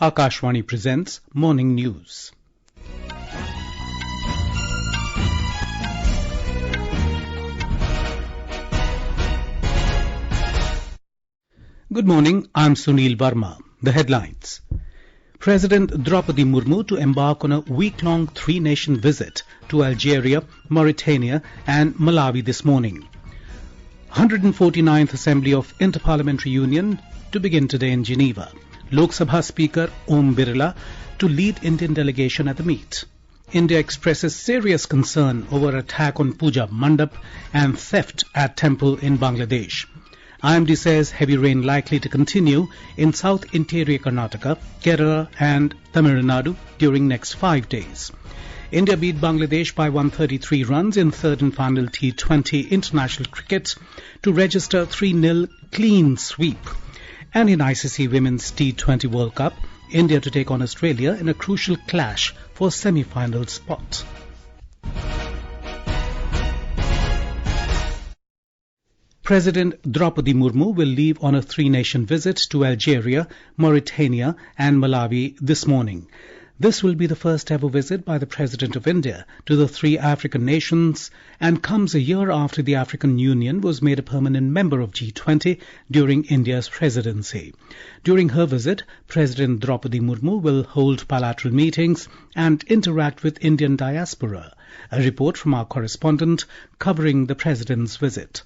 Akashvani presents Morning News. Good morning, I'm Sunil Verma. The headlines. President Droupadi Murmu to embark on a week-long three-nation visit to Algeria, Mauritania and Malawi this morning. 149th Assembly of Inter-Parliamentary Union to begin today in Geneva. Lok Sabha Speaker Om Birla to lead Indian delegation at the meet. India expresses serious concern over attack on Puja, mandap and theft at temple in Bangladesh. IMD says heavy rain likely to continue in South Interior Karnataka, Kerala and Tamil Nadu during next 5 days. India beat Bangladesh by 133 runs in third and final T20 International cricket to register 3-0 clean sweep. And in ICC Women's T20 World Cup, India to take on Australia in a crucial clash for semi-final spot. President Droupadi Murmu will leave on a three-nation visit to Algeria, Mauritania and Malawi this morning. This will be the first ever visit by the President of India to the three African nations and comes a year after the African Union was made a permanent member of G20 during India's presidency. During her visit, President Droupadi Murmu will hold bilateral meetings and interact with Indian diaspora. A report from our correspondent covering the President's visit.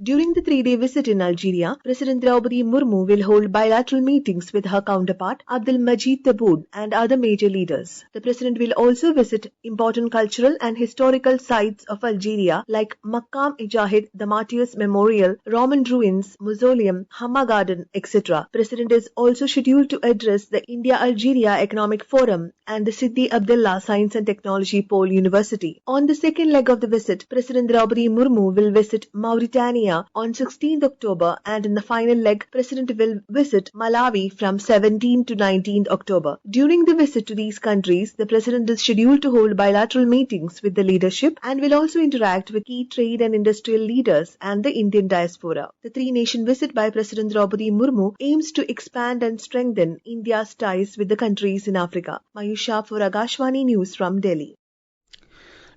During the 3-day visit in Algeria, President Droupadi Murmu will hold bilateral meetings with her counterpart, Abdel Majid Tebboune, and other major leaders. The President will also visit important cultural and historical sites of Algeria like Maqam-e-Jahid, the Martyrs Memorial, Roman Ruins, Mausoleum, Hamma Garden, etc. President is also scheduled to address the India-Algeria Economic Forum and the Sidi Abdullah Science and Technology Pole University. On the second leg of the visit, President Droupadi Murmu will visit Mauritania on 16th October and in the final leg, President will visit Malawi from 17th to 19th October. During the visit to these countries, the President is scheduled to hold bilateral meetings with the leadership and will also interact with key trade and industrial leaders and the Indian diaspora. The three-nation visit by President Droupadi Murmu aims to expand and strengthen India's ties with the countries in Africa. Mayusha for Akashvani News from Delhi.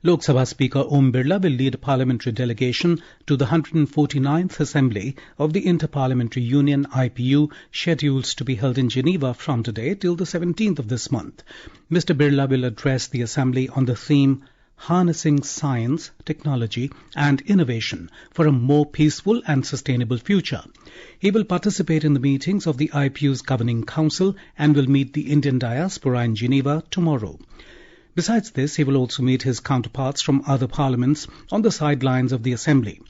Lok Sabha Speaker Om Birla will lead a parliamentary delegation to the 149th Assembly of the Inter-Parliamentary Union IPU scheduled to be held in Geneva from today till the 17th of this month. Mr. Birla will address the Assembly on the theme Harnessing Science, Technology and Innovation for a More Peaceful and Sustainable Future. He will participate in the meetings of the IPU's Governing Council and will meet the Indian diaspora in Geneva tomorrow. Besides this, he will also meet his counterparts from other parliaments on the sidelines of the Assembly.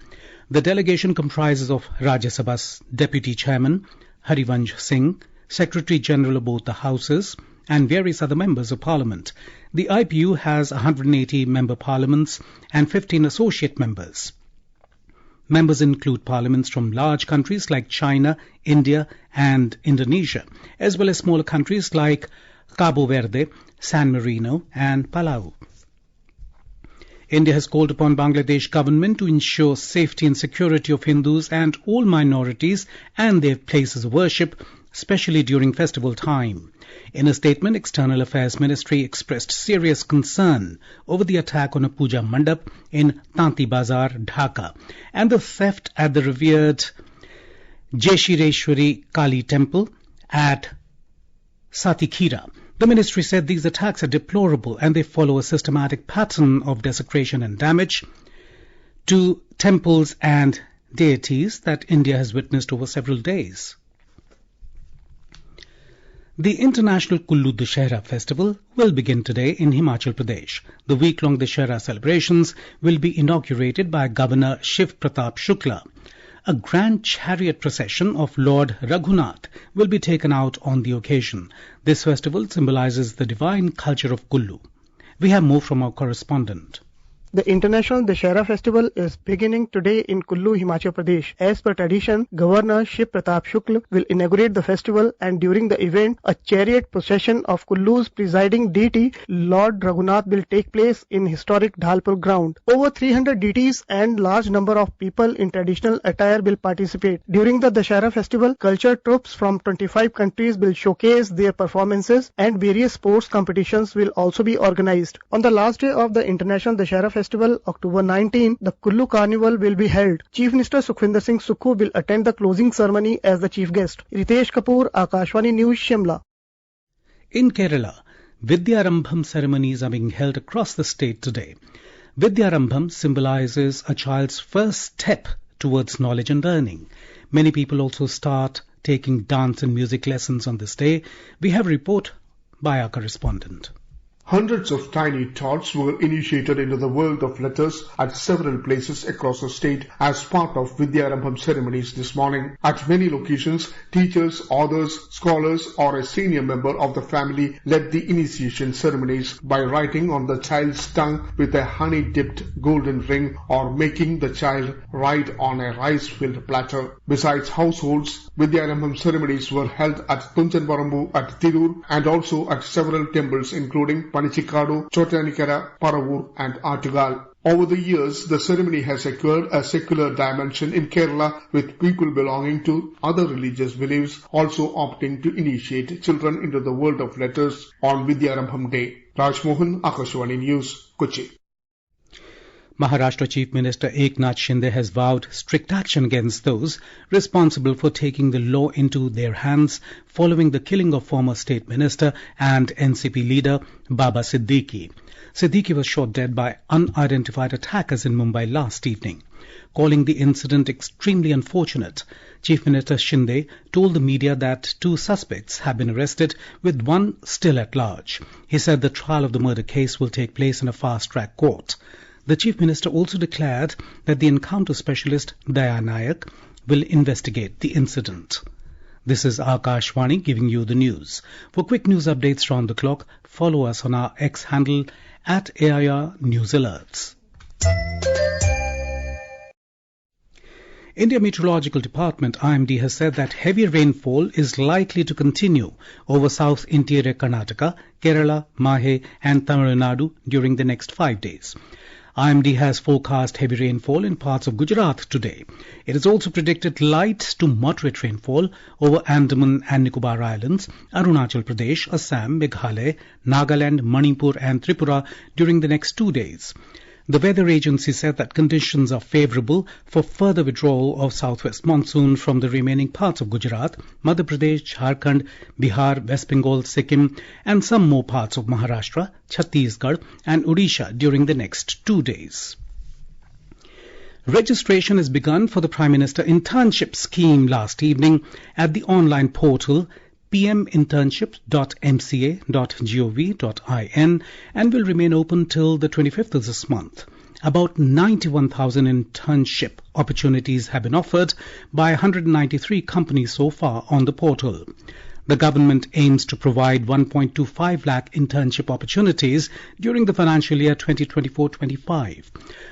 The delegation comprises of Rajya Sabha's Deputy Chairman, Harivansh Singh, Secretary General of both the Houses, and various other members of Parliament. The IPU has 180 member parliaments and 15 associate members. Members include parliaments from large countries like China, India, and Indonesia, as well as smaller countries like Cabo Verde, San Marino and Palau. India has called upon Bangladesh government to ensure safety and security of Hindus and all minorities and their places of worship, especially during festival time. In a statement, External Affairs Ministry expressed serious concern over the attack on a puja mandap in Tanti Bazar, Dhaka, and the theft at the revered Jeshireshwari Kali temple at Satikira. The ministry said these attacks are deplorable and they follow a systematic pattern of desecration and damage to temples and deities that India has witnessed over several days. The International Kullu Dussehra Festival will begin today in Himachal Pradesh. The week-long Dussehra celebrations will be inaugurated by Governor Shiv Pratap Shukla. A grand chariot procession of Lord Raghunath will be taken out on the occasion. This festival symbolizes the divine culture of Kullu. We have more from our correspondent. The International Dussehra Festival is beginning today in Kullu, Himachal Pradesh. As per tradition, Governor Shiv Pratap Shukla will inaugurate the festival, and during the event, a chariot procession of Kullu's presiding deity, Lord Raghunath, will take place in historic Dhalpur ground. Over 300 deities and large number of people in traditional attire will participate. During the Dussehra festival, culture troops from 25 countries will showcase their performances, and various sports competitions will also be organized. On the last day of the International Dussehra Festival, October 19, the Kullu Carnival will be held. Chief Minister Sukhwinder Singh Sukhu will attend the closing ceremony as the chief guest. Ritesh Kapoor, Akashvani News, Shimla. In Kerala, Vidyarambham ceremonies are being held across the state today. Vidyarambham symbolizes a child's first step towards knowledge and learning. Many people also start taking dance and music lessons on this day. We have a report by our correspondent. Hundreds of tiny tots were initiated into the world of letters at several places across the state as part of Vidyarambham ceremonies this morning. At many locations, teachers, authors, scholars or a senior member of the family led the initiation ceremonies by writing on the child's tongue with a honey-dipped golden ring or making the child ride on a rice-filled platter. Besides households, Vidyarambham ceremonies were held at Tunjanvarambu at Tirur and also at several temples including Panichikadu, Chotanikara, Paravur and Artugal. Over the years, the ceremony has acquired a secular dimension in Kerala, with people belonging to other religious beliefs also opting to initiate children into the world of letters on Vidyarambham Day. Rajmohan, Akashvani News, Kochi. Maharashtra Chief Minister Eknath Shinde has vowed strict action against those responsible for taking the law into their hands following the killing of former State Minister and NCP leader Baba Siddiqui. Siddiqui was shot dead by unidentified attackers in Mumbai last evening. Calling the incident extremely unfortunate, Chief Minister Shinde told the media that 2 suspects have been arrested, with 1 still at large. He said the trial of the murder case will take place in a fast-track court. The Chief Minister also declared that the encounter specialist Daya Nayak will investigate the incident. This is Akashvani giving you the news. For quick news updates round the clock, follow us on our X handle at AIR News Alerts. India Meteorological Department IMD has said that heavy rainfall is likely to continue over South Interior Karnataka, Kerala, Mahe and Tamil Nadu during the next 5 days. IMD has forecast heavy rainfall in parts of Gujarat today. It has also predicted light to moderate rainfall over Andaman and Nicobar Islands, Arunachal Pradesh, Assam, Meghalaya, Nagaland, Manipur and Tripura during the next 2 days. The weather agency said that conditions are favourable for further withdrawal of southwest monsoon from the remaining parts of Gujarat, Madhya Pradesh, Jharkhand, Bihar, West Bengal, Sikkim and some more parts of Maharashtra, Chhattisgarh and Odisha during the next 2 days. Registration has begun for the Prime Minister Internship Scheme last evening at the online portal pminternship.mca.gov.in and will remain open till the 25th of this month. About 91,000 internship opportunities have been offered by 193 companies so far on the portal. The government aims to provide 1.25 lakh internship opportunities during the financial year 2024-25.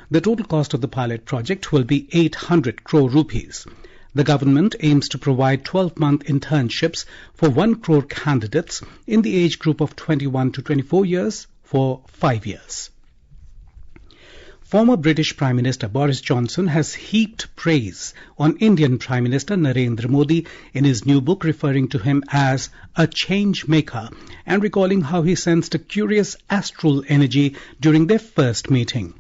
The total cost of the pilot project will be 800 crore rupees. The government aims to provide 12-month internships for 1 crore candidates in the age group of 21 to 24 years for 5 years. Former British Prime Minister Boris Johnson has heaped praise on Indian Prime Minister Narendra Modi in his new book, referring to him as a change maker and recalling how he sensed a curious astral energy during their first meeting.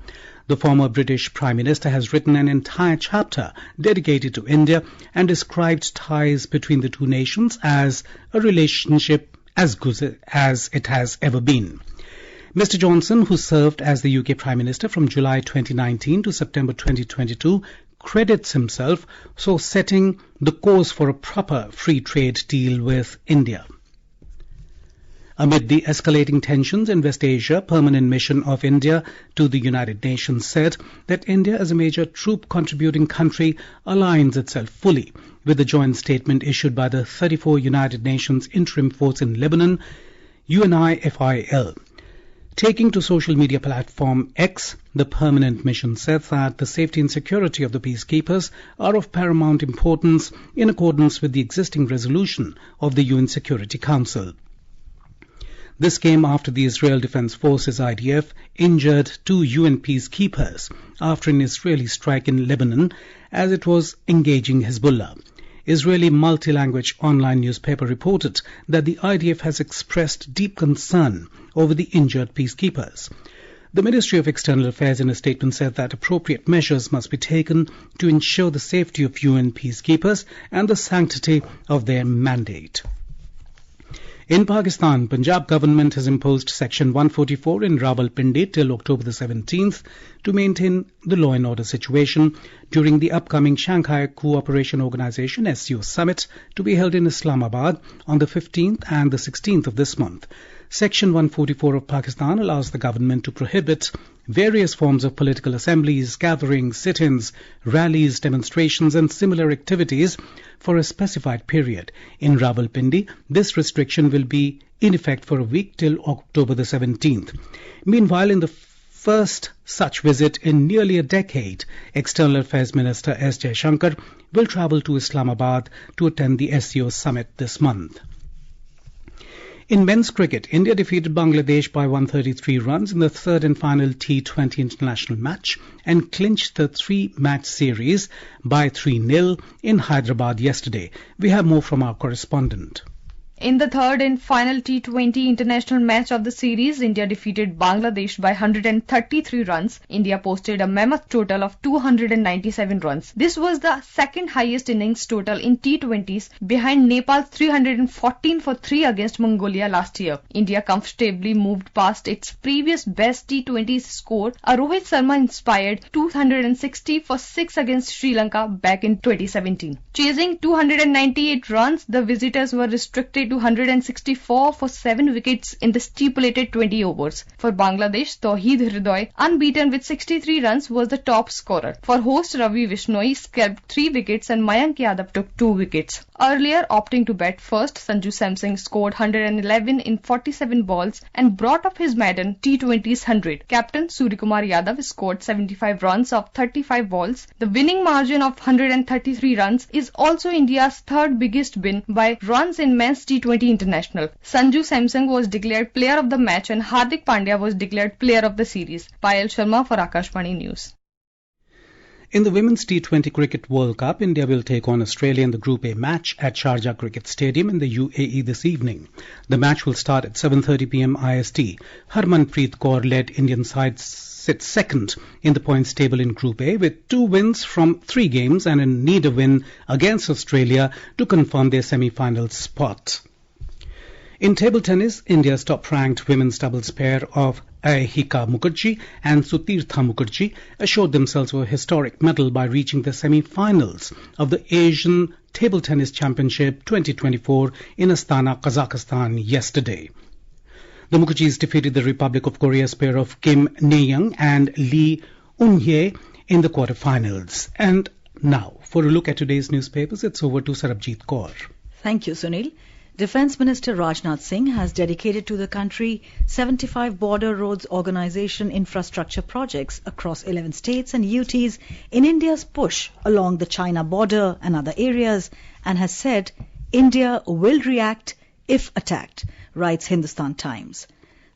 The former British Prime Minister has written an entire chapter dedicated to India and described ties between the two nations as a relationship as good as it has ever been. Mr. Johnson, who served as the UK Prime Minister from July 2019 to September 2022, credits himself for setting the course for a proper free trade deal with India. Amid the escalating tensions in West Asia, Permanent Mission of India to the United Nations said that India, as a major troop-contributing country, aligns itself fully with the joint statement issued by the 34 United Nations Interim Force in Lebanon, UNIFIL. Taking to social media platform X, the permanent mission said that the safety and security of the peacekeepers are of paramount importance in accordance with the existing resolution of the UN Security Council. This came after the Israel Defense Forces IDF injured 2 UN peacekeepers after an Israeli strike in Lebanon as it was engaging Hezbollah. Israeli multi-language online newspaper reported that the IDF has expressed deep concern over the injured peacekeepers. The Ministry of External Affairs in a statement said that appropriate measures must be taken to ensure the safety of UN peacekeepers and the sanctity of their mandate. In Pakistan, Punjab government has imposed Section 144 in Rawalpindi till October the 17th to maintain the law and order situation during the upcoming Shanghai Cooperation Organization SCO summit to be held in Islamabad on the 15th and the 16th of this month. Section 144 of Pakistan allows the government to prohibit various forms of political assemblies, gatherings, sit-ins, rallies, demonstrations and similar activities for a specified period. In Rawalpindi, this restriction will be in effect for a week till October the 17th. Meanwhile, in the first such visit in nearly a decade, External Affairs Minister S. Jaishankar will travel to Islamabad to attend the SCO summit this month. In men's cricket, India defeated Bangladesh by 133 runs in the third and final T20 International match and clinched the 3-match series by 3-0 in Hyderabad yesterday. We have more from our correspondent. In the third and final T20 International match of the series, India defeated Bangladesh by 133 runs. India posted a mammoth total of 297 runs. This was the second highest innings total in T20s behind Nepal's 314 for 3 against Mongolia last year. India comfortably moved past its previous best T20 score, a Rohit Sharma-inspired 260 for 6 against Sri Lanka back in 2017. Chasing 298 runs, the visitors were restricted to 164 for 7 wickets in the stipulated 20 overs. For Bangladesh, Tawheed Hridoy, unbeaten with 63 runs, was the top scorer. For host Ravi Vishnoi, scalped 3 wickets and Mayank Yadav took 2 wickets. Earlier, opting to bat first, Sanju Samsung scored 111 in 47 balls and brought up his maiden T20's 100. Captain Suryakumar Yadav scored 75 runs of 35 balls. The winning margin of 133 runs is also India's third biggest win by runs in men's T20 International. Sanju Samsung was declared player of the match and Hardik Pandya was declared player of the series. Payal Sharma for Akashvani News. In the Women's T20 Cricket World Cup, India will take on Australia in the Group A match at Sharjah Cricket Stadium in the UAE this evening. The match will start at 7:30 p.m. IST. Harmanpreet Kaur-led Indian side sits second in the points table in Group A with 2 wins from 3 games and need a win against Australia to confirm their semi-final spot. In table tennis, India's top-ranked women's doubles pair of Ahika Mukherjee and Sutirtha Mukherjee assured themselves of a historic medal by reaching the semi-finals of the Asian Table Tennis Championship 2024 in Astana, Kazakhstan yesterday. The Mukherjees defeated the Republic of Korea's pair of Kim Ne-young and Lee Un-hye in the quarterfinals. And now, for a look at today's newspapers, it's over to Sarabjit Kaur. Thank you, Sunil. Defence Minister Rajnath Singh has dedicated to the country 75 border roads organisation infrastructure projects across 11 states and UTs in India's push along the China border and other areas, and has said India will react if attacked, writes Hindustan Times.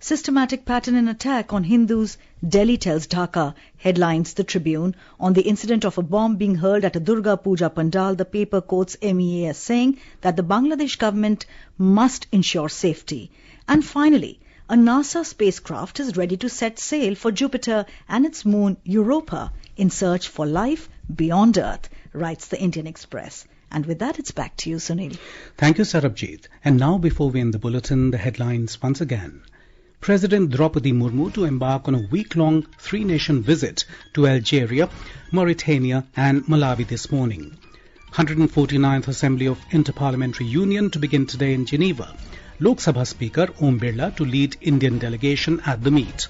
Systematic pattern in attack on Hindus, Delhi tells Dhaka, headlines the Tribune. On the incident of a bomb being hurled at a Durga Puja pandal, the paper quotes MEA as saying that the Bangladesh government must ensure safety. And finally, a NASA spacecraft is ready to set sail for Jupiter and its moon Europa in search for life beyond Earth, writes the Indian Express. And with that, it's back to you, Sunil. Thank you, Sarabjit. And now, before we end the bulletin, the headlines once again. President Droupadi Murmu to embark on a week-long 3-nation visit to Algeria, Mauritania and Malawi this morning. 149th Assembly of Inter-Parliamentary Union to begin today in Geneva. Lok Sabha Speaker Om Birla to lead Indian delegation at the meet.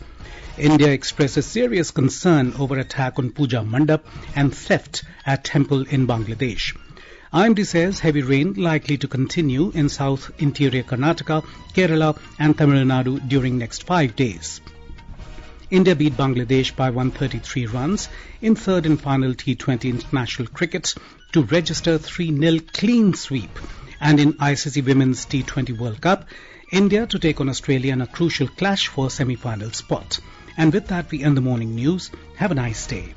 India expresses serious concern over attack on Puja mandap and theft at temple in Bangladesh. IMD says heavy rain likely to continue in South Interior Karnataka, Kerala and Tamil Nadu during next 5 days. India beat Bangladesh by 133 runs in third and final T20 International cricket to register 3-0 clean sweep. And in ICC Women's T20 World Cup, India to take on Australia in a crucial clash for semi-final spot. And with that, we end the morning news. Have a nice day.